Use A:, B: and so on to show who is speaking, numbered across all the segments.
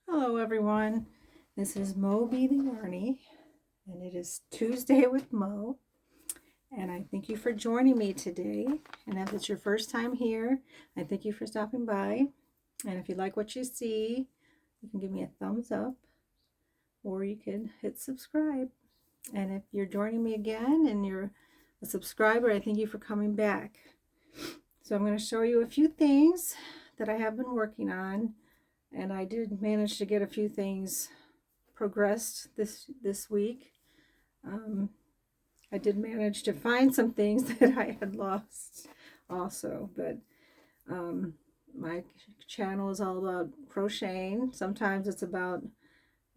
A: Hello everyone, this is Mo Be the Yarny, and it is Tuesday with Mo, and I thank you for joining me today. And if it's your first time here, I thank you for stopping by. And if you like what you see, you can give me a thumbs up, or you can hit subscribe. And if you're joining me again and you're a subscriber, I thank you for coming back. So I'm going to show you a few things that I have been working on. And I did manage to get a few things progressed this week. I did manage to find some things that I had lost also, but my channel is all about crocheting. Sometimes it's about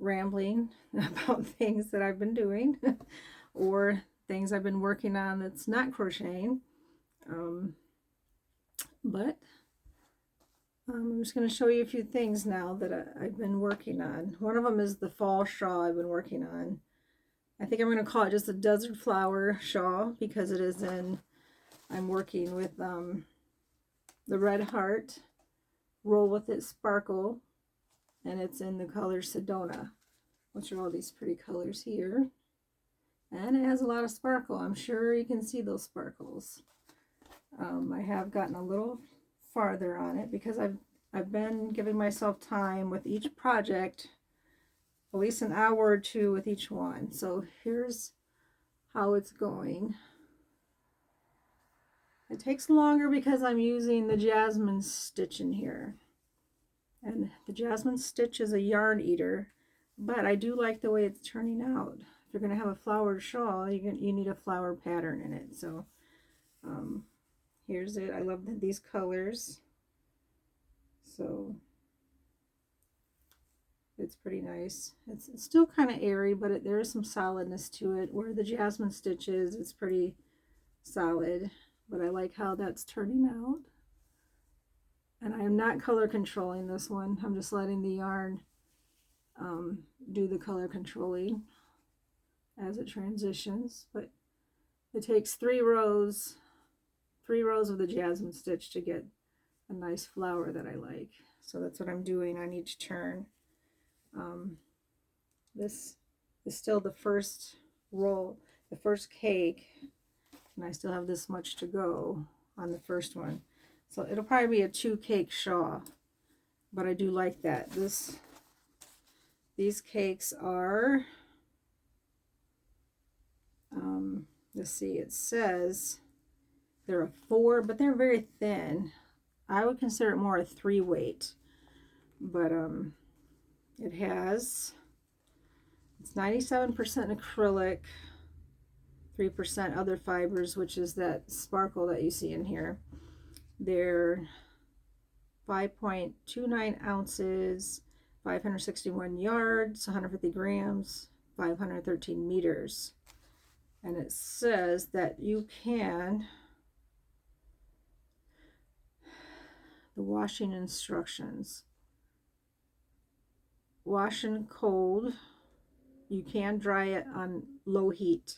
A: rambling about things that I've been doing or things I've been working on that's not crocheting. But I'm just going to show you a few things now that I've been working on. One of them is the fall shawl I've been working on. I think I'm going to call it just a desert flower shawl because it is in, I'm working with the Red Heart Roll With It Sparkle, and it's in the color Sedona, which are all these pretty colors here. And it has a lot of sparkle. I'm sure you can see those sparkles. I have gotten a little farther on it because I've been giving myself time with each project, at least an hour or two with each one. So here's how it's going. It takes longer because I'm using the jasmine stitch in here. And the jasmine stitch is a yarn eater, but I do like the way it's turning out. If you're going to have a flowered shawl, you need a flower pattern in it. So here's it. I love these colors. So it's pretty nice. It's still kind of airy, but there is some solidness to it. Where the jasmine stitch is, it's pretty solid, but I like how that's turning out. And I am not color controlling this one. I'm just letting the yarn do the color controlling as it transitions. But it takes three rows of the jasmine stitch to get a nice flower that I like. So that's what I'm doing on each turn. This is still the first roll, the first cake, and I still have this much to go on the first one. So it'll probably be a 2-cake shawl, but I do like that. These cakes are, let's see, it says they're a 4, but they're very thin. I would consider it more a 3 weight, but it has, it's 97% acrylic, 3% other fibers, which is that sparkle that you see in here. They're 5.29 ounces, 561 yards, 150 grams, 513 meters. And it says that you can, the washing instructions, wash in cold. You can dry it on low heat.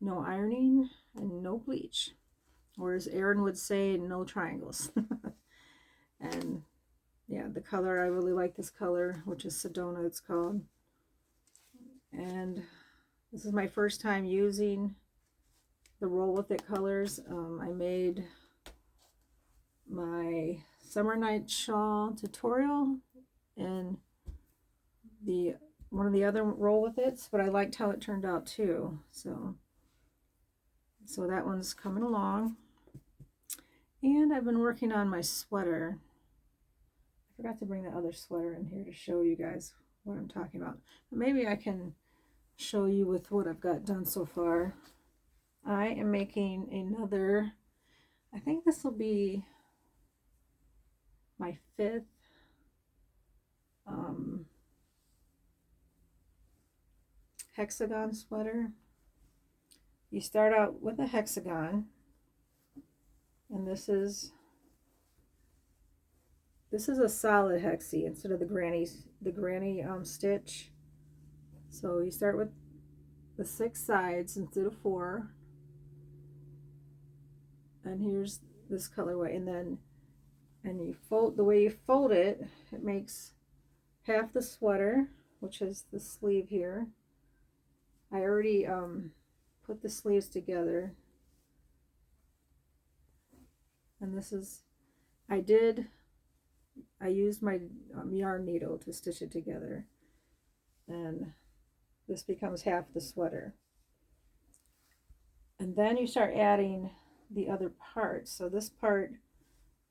A: No ironing and no bleach. Or as Erin would say, no triangles. And yeah, the color, I really like this color, which is Sedona it's called. And this is my first time using the Roll With It colors. I made my Summer Night Shawl tutorial in one of the other Roll With It's, but I liked how it turned out too. So that one's coming along. And I've been working on my sweater. I forgot to bring the other sweater in here to show you guys what I'm talking about. But maybe I can show you with what I've got done so far. I am making another, I think this will be my 5th hexagon sweater. You start out with a hexagon, and this is a solid hexie instead of the granny stitch. So you start with the 6 sides instead of 4, and here's this colorway, and you fold, the way you fold it, it makes half the sweater, which is the sleeve here. I already put the sleeves together, and this is, I used my yarn needle to stitch it together, and this becomes half the sweater. And then you start adding the other parts. So this part,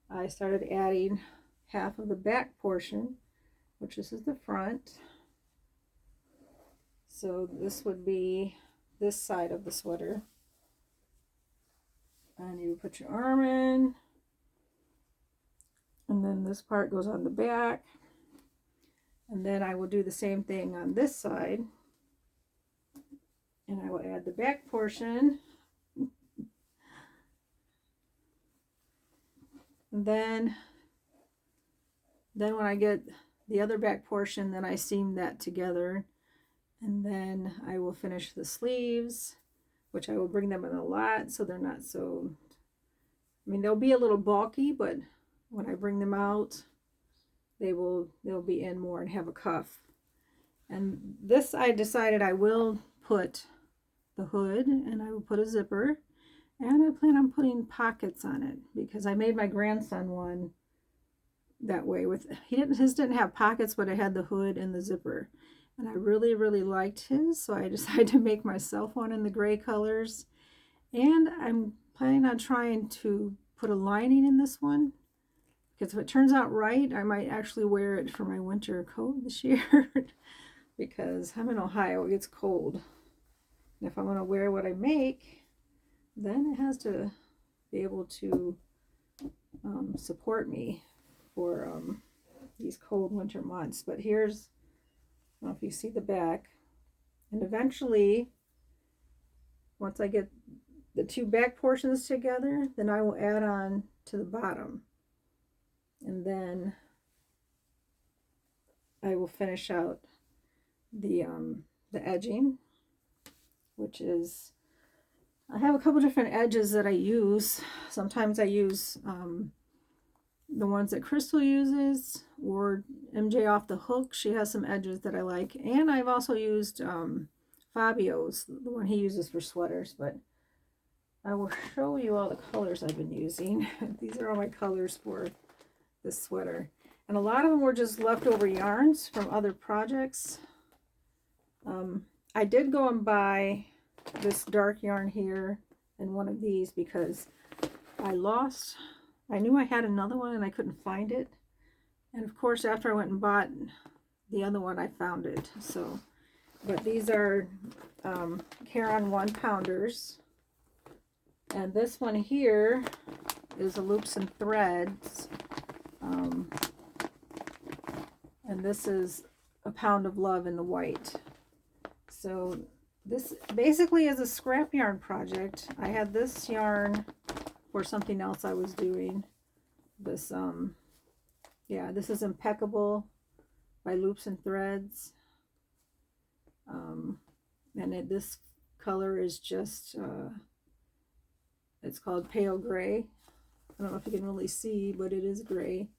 A: I started adding half of the back portion, which this is the front. So this would be this side of the sweater. And you put your arm in, and then this part goes on the back. And then I will do the same thing on this side. And I will add the back portion. And then when I get the other back portion, then I seam that together. And then I will finish the sleeves, which I will bring them in a lot so they're not so, I mean, they'll be a little bulky, but when I bring them out, they'll be in more and have a cuff. And this, I decided I will put the hood, and I will put a zipper, and I plan on putting pockets on it because I made my grandson one that way. His didn't have pockets, but it had the hood and the zipper. And I really, really liked his, so I decided to make myself one in the gray colors. And I'm planning on trying to put a lining in this one, because if it turns out right, I might actually wear it for my winter coat this year. Because I'm in Ohio, it gets cold. And if I'm going to wear what I make, then it has to be able to support me for these cold winter months. But here's, I don't know if you see the back. And eventually, once I get the two back portions together, then I will add on to the bottom. And then I will finish out the edging, which is, I have a couple different edges that I use. Sometimes I use the ones that Crystal uses, or MJ off the hook. She has some edges that I like. And I've also used Fabio's, the one he uses for sweaters. But I will show you all the colors I've been using. These are all my colors for this sweater. And a lot of them were just leftover yarns from other projects. I did go and buy this dark yarn here and one of these because I knew I had another one and I couldn't find it. And of course, after I went and bought the other one, I found it. So, but these are Caron 1-pounders. And this one here is a loops and threads. And this is a pound of love in the white. So this basically is a scrap yarn project. I had this yarn for something else I was doing. This, yeah, this is Impeccable by Loops and Threads. And this color is just, it's called Pale Gray. I don't know if you can really see, but it is gray.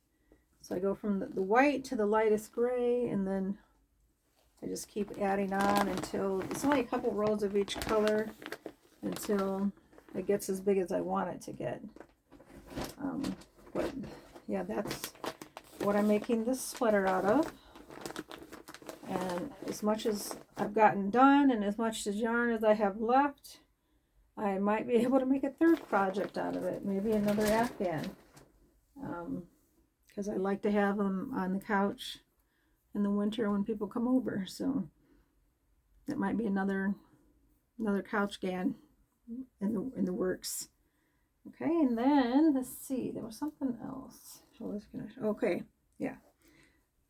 A: So I go from the white to the lightest gray, and then I just keep adding on until it's only a couple rows of each color until it gets as big as I want it to get. But yeah, that's what I'm making this sweater out of. And as much as I've gotten done and as much as yarn as I have left, I might be able to make a third project out of it, maybe another Afghan. Because I like to have them on the couch in the winter when people come over. So that might be another couch gan in the works. Okay, and then let's see, there was something else. Okay, yeah.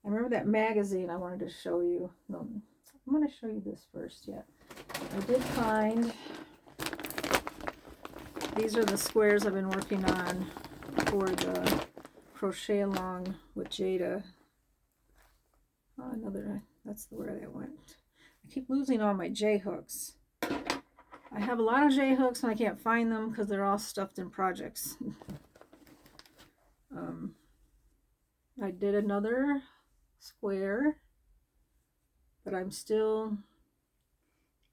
A: I remember that magazine I wanted to show you. No, I'm going to show you this first. Yeah, I did find, these are the squares I've been working on for the crochet along with Jayda. Oh, that's where that went. I keep losing all my J hooks. I have a lot of J hooks and I can't find them because they're all stuffed in projects. I did another square, but I'm still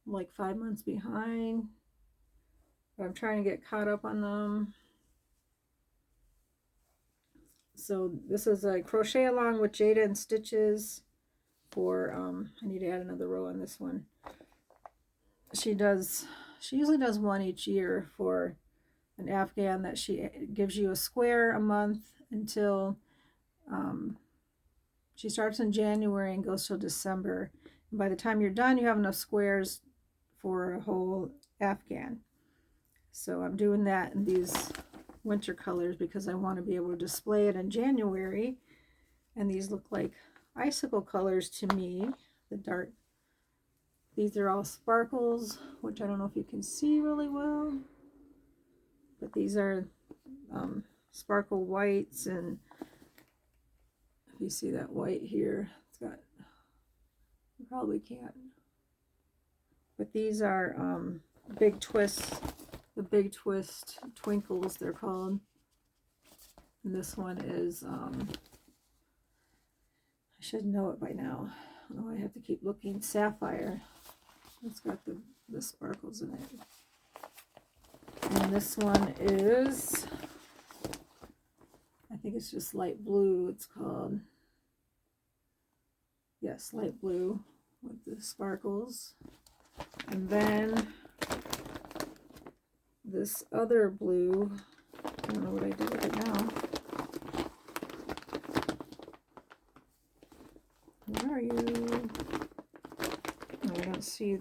A: like 5 months behind. But I'm trying to get caught up on them. So this is a crochet along with Jayda and stitches for, I need to add another row on this one. She usually does one each year for an Afghan that she gives you a square a month until, she starts in January and goes till December. And by the time you're done, you have enough squares for a whole Afghan. So I'm doing that in these winter colors because I want to be able to display it in January. And these look like icicle colors to me, the dark. These are all sparkles, which I don't know if you can see really well, but these are sparkle whites, and if you see that white here, it's got, you probably can't, but these are big twists, the big twist twinkles they're called. And this one is, I should know it by now. Oh, I have to keep looking. Sapphire. It's got the sparkles in it. And this one is, I think it's just light blue, it's called. Yes, light blue with the sparkles. And then this other blue, I don't know what I did with it now. Where are you? Oh, I don't see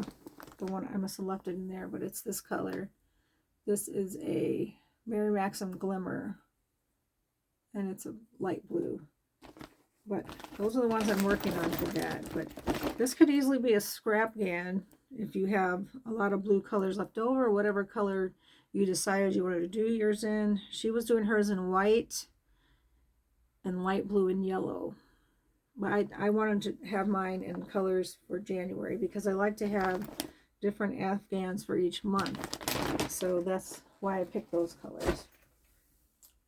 A: the one. I must have left it in there, but it's this color. This is a Mary Maxim Glimmer, and it's a light blue. But those are the ones I'm working on for that. But this could easily be a scrap GAN if you have a lot of blue colors left over, whatever color you decided you wanted to do yours in. She was doing hers in white and light blue and yellow. But I wanted to have mine in colors for January because I like to have different Afghans for each month. So that's why I picked those colors.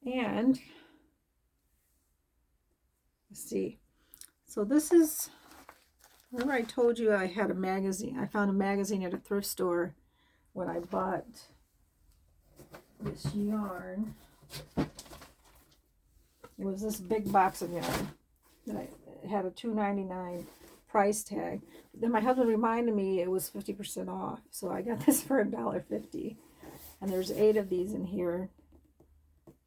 A: And let's see. So this is, remember I told you I had a magazine. I found a magazine at a thrift store when I bought this yarn. It was this big box of yarn that I had a $2.99 price tag. Then my husband reminded me it was 50% off, so I got this for $1.50. And there's 8 of these in here,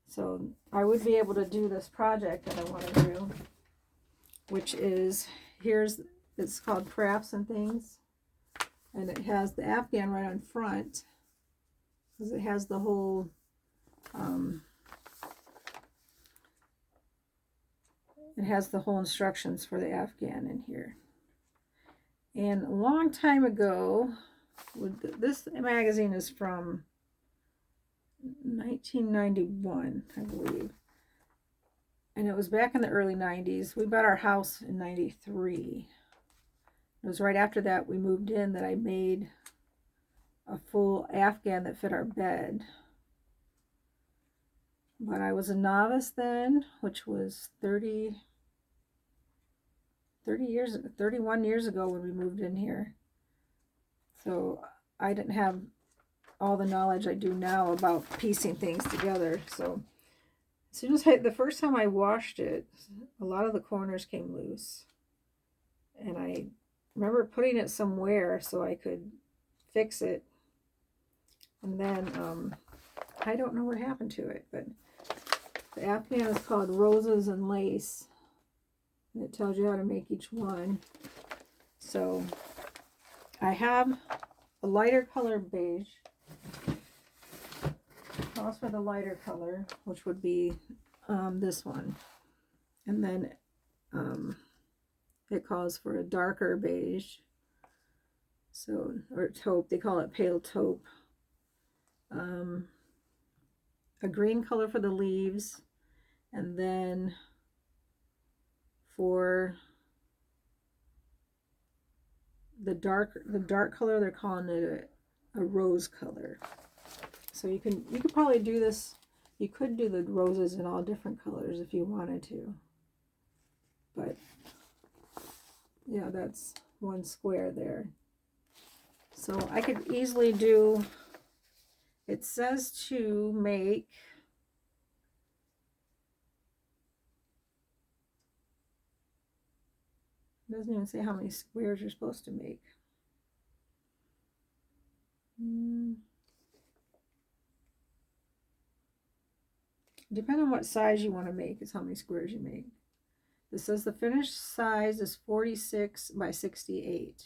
A: so I would be able to do this project that I want to do, which is, it's called Crafts and Things, and it has the Afghan right on front because it has the whole instructions for the Afghan in here. And a long time ago, this magazine is from 1991, I believe. And it was back in the early 90s. We bought our house in 93. It was right after that we moved in that I made a full Afghan that fit our bed. But I was a novice then, which was 31 years ago when we moved in here. So I didn't have all the knowledge I do now about piecing things together. So as soon as the first time I washed it, a lot of the corners came loose. And I remember putting it somewhere so I could fix it. And then I don't know what happened to it, but the Afghan is called Roses and Lace. And it tells you how to make each one. So I have a lighter color beige. Calls for the lighter color, which would be this one. And then it calls for a darker beige. So, or taupe, they call it pale taupe. A green color for the leaves. And then for the dark color, they're calling it a rose color. So you could probably do this. You could do the roses in all different colors if you wanted to. But yeah, that's one square there. So I could easily do, it says to make, it doesn't even say how many squares you're supposed to make. Depending on what size you want to make is how many squares you make. This says the finished size is 46 by 68.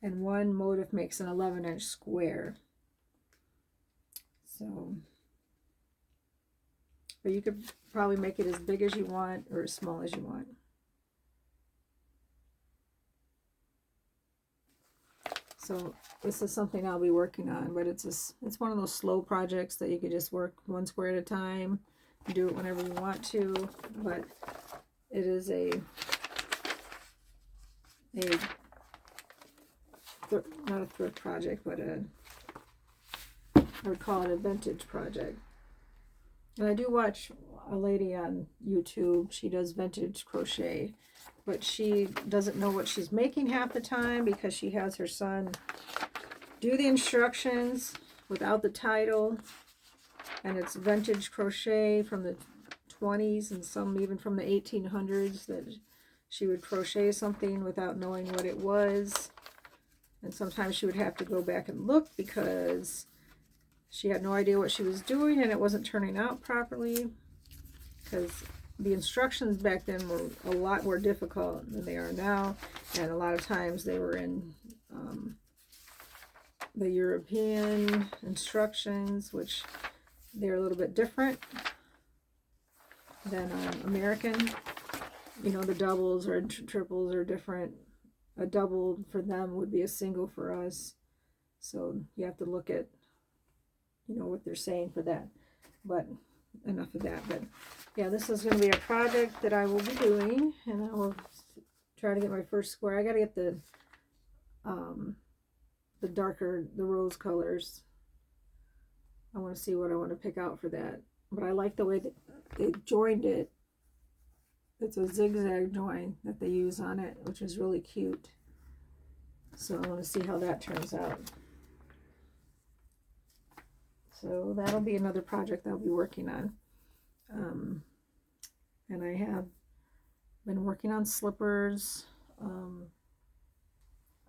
A: And one motif makes an 11-inch square. So, but you could probably make it as big as you want or as small as you want. So this is something I'll be working on, but it's one of those slow projects that you could just work one square at a time, do it whenever you want to, but it is not a thrift project, but I would call it a vintage project. And I do watch a lady on YouTube. She does vintage crochet, but she doesn't know what she's making half the time because she has her son do the instructions without the title, and it's vintage crochet from the 20s and some even from the 1800s, that she would crochet something without knowing what it was, and sometimes she would have to go back and look because she had no idea what she was doing and it wasn't turning out properly, because the instructions back then were a lot more difficult than they are now, and a lot of times they were in the European instructions, which they're a little bit different than American. You know, the doubles or triples are different. A double for them would be a single for us, so you have to look at, you know, what they're saying for that. But enough of that. But yeah, this is going to be a project that I will be doing, and I will try to get my first square. I got to get the darker, the rose colors. I want to see what I want to pick out for that. But I like the way that they joined it. It's a zigzag join that they use on it, which is really cute. So I want to see how that turns out. So that'll be another project I'll be working on. And I have been working on slippers.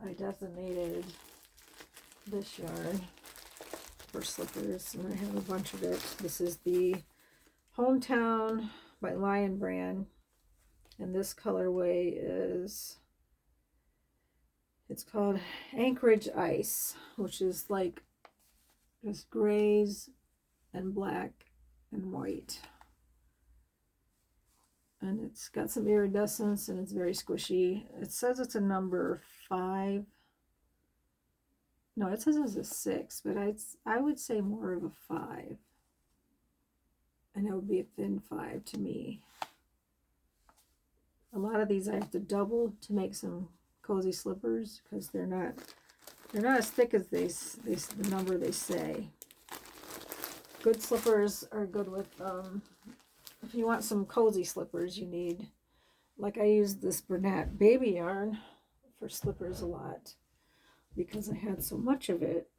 A: I designated this yarn for slippers, and I have a bunch of it. This is the Hometown by Lion Brand, and this colorway is, it's called Anchorage Ice, which is like just grays and black and white, and it's got some iridescence and it's very squishy. It says it's a number 5. No, it says it's a 6, but I would say more of a 5, and it would be a thin 5 to me. A lot of these I have to double to make some cozy slippers because they're not as thick as the number they say. Good slippers are good with, if you want some cozy slippers, you need, like I use this Bernat baby yarn for slippers a lot because I had so much of it.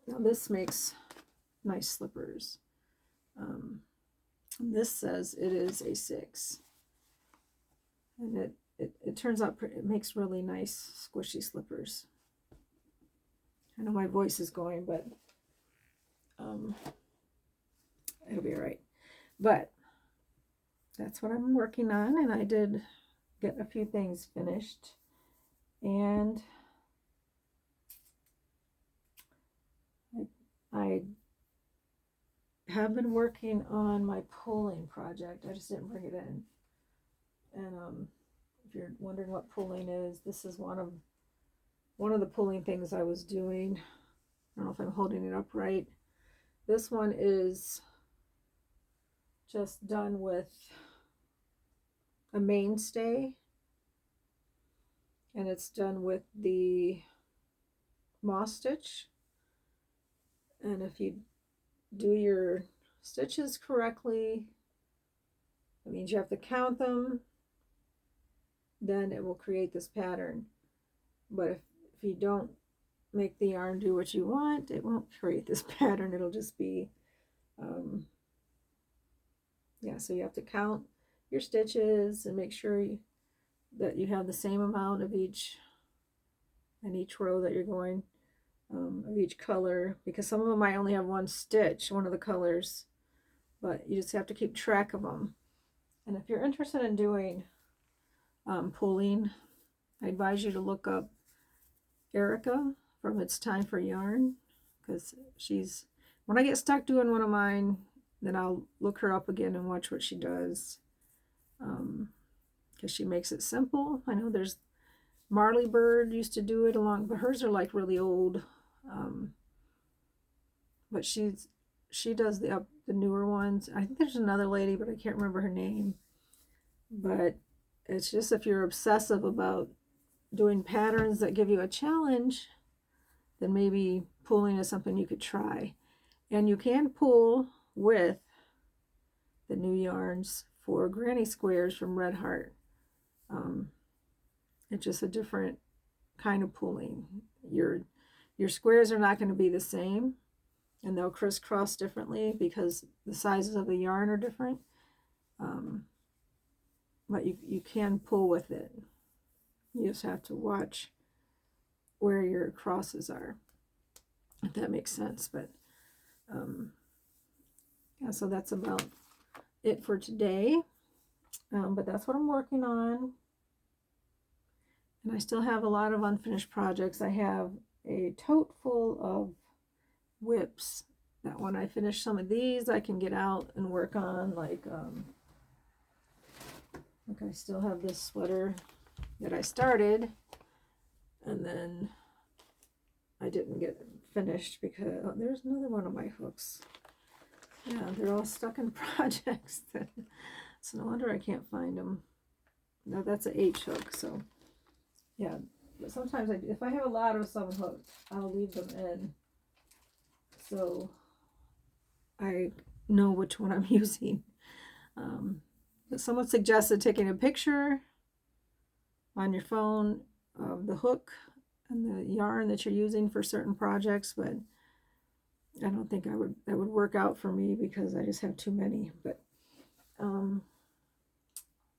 A: Now this makes nice slippers. This says it is a 6. And it turns out it makes really nice squishy slippers. I know my voice is going, but it'll be all right. But that's what I'm working on, and I did get a few things finished. And I have been working on my pulling project. I just didn't bring it in. And if you're wondering what pulling is, this is one of the pulling things I was doing. I don't know if I'm holding it up right. This one is just done with a mainstay, and it's done with the moss stitch, And if you do your stitches correctly, that means you have to count them, then it will create this pattern. But if you don't make the yarn do what you want, it won't create this pattern. It'll just be, yeah, so you have to count your stitches and make sure that you have the same amount of each in each row that you're going, of each color, because some of them might only have one stitch, one of the colors, but you just have to keep track of them. And if you're interested in doing pulling, I advise you to look up Erica from It's Time for Yarn, because when I get stuck doing one of mine, then I'll look her up again and watch what she does, because she makes it simple. I know there's Marley Bird used to do it but hers are like really old, but she does the newer ones. I think there's another lady, but I can't remember her name. But it's just, if you're obsessive about doing patterns that give you a challenge, then maybe pulling is something you could try. And you can pull with the new yarns for Granny Squares from Red Heart. It's just a different kind of pulling. Your squares are not going to be the same, and they'll crisscross differently because the sizes of the yarn are different. But you can pull with it. You just have to watch where your crosses are, if that makes sense. But yeah, so that's about it for today. But that's what I'm working on. And I still have a lot of unfinished projects. I have a tote full of whips that when I finish some of these, I can get out and work on. Like I still have this sweater that I started, and then I didn't get it finished because there's another one of my hooks. Yeah, they're all stuck in projects. So no wonder I can't find them. No, that's an H hook, so yeah. But sometimes if I have a lot of some hooks, I'll leave them in, so I know which one I'm using. But someone suggested taking a picture on your phone of the hook and the yarn that you're using for certain projects, but I don't think that would work out for me because I just have too many. But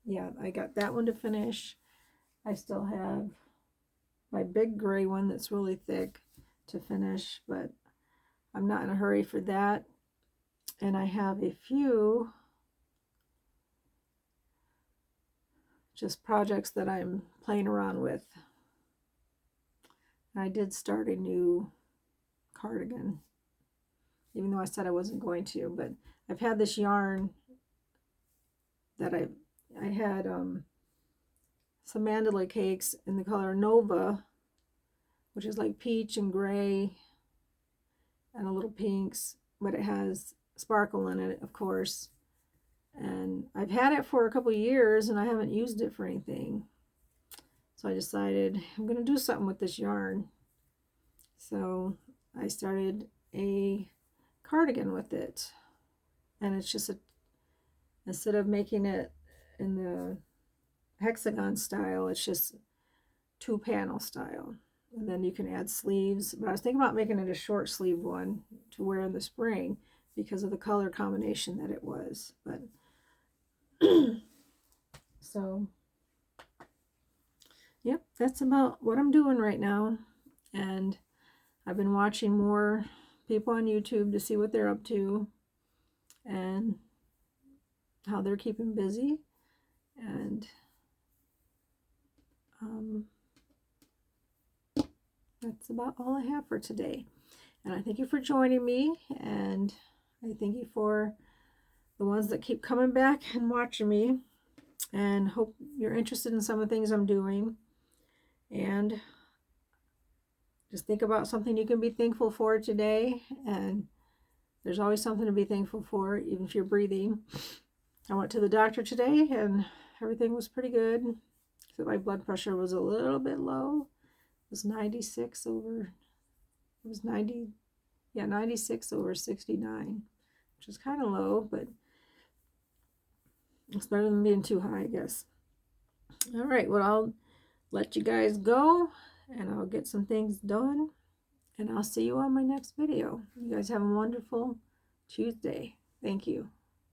A: yeah, I got that one to finish. I still have my big gray one that's really thick to finish, but I'm not in a hurry for that. And I have a few just projects that I'm playing around with. And I did start a new cardigan, even though I said I wasn't going to. But I've had this yarn that I had some mandala cakes in the color Nova, which is like peach and gray and a little pinks, but it has sparkle in it, of course. And I've had it for a couple of years and I haven't used it for anything. So I decided I'm going to do something with this yarn. So I started a cardigan with it. And it's just instead of making it in the hexagon style, it's just 2-panel style. And then you can add sleeves. But I was thinking about making it a short sleeve one to wear in the spring because of the color combination that it was. But so yep, that's about what I'm doing right now. And I've been watching more people on YouTube to see what they're up to and how they're keeping busy. And that's about all I have for today. And I thank you for joining me, and I thank you for the ones that keep coming back and watching me, and hope you're interested in some of the things I'm doing. And just think about something you can be thankful for today, and there's always something to be thankful for, even if you're breathing. I went to the doctor today and everything was pretty good, except my blood pressure was a little bit low. It was 96 over, it was 90, Yeah, 96 over 69, which is kind of low, but it's better than being too high, I guess. All right, well, I'll let you guys go, and I'll get some things done, and I'll see you on my next video. You guys have a wonderful Tuesday. Thank you.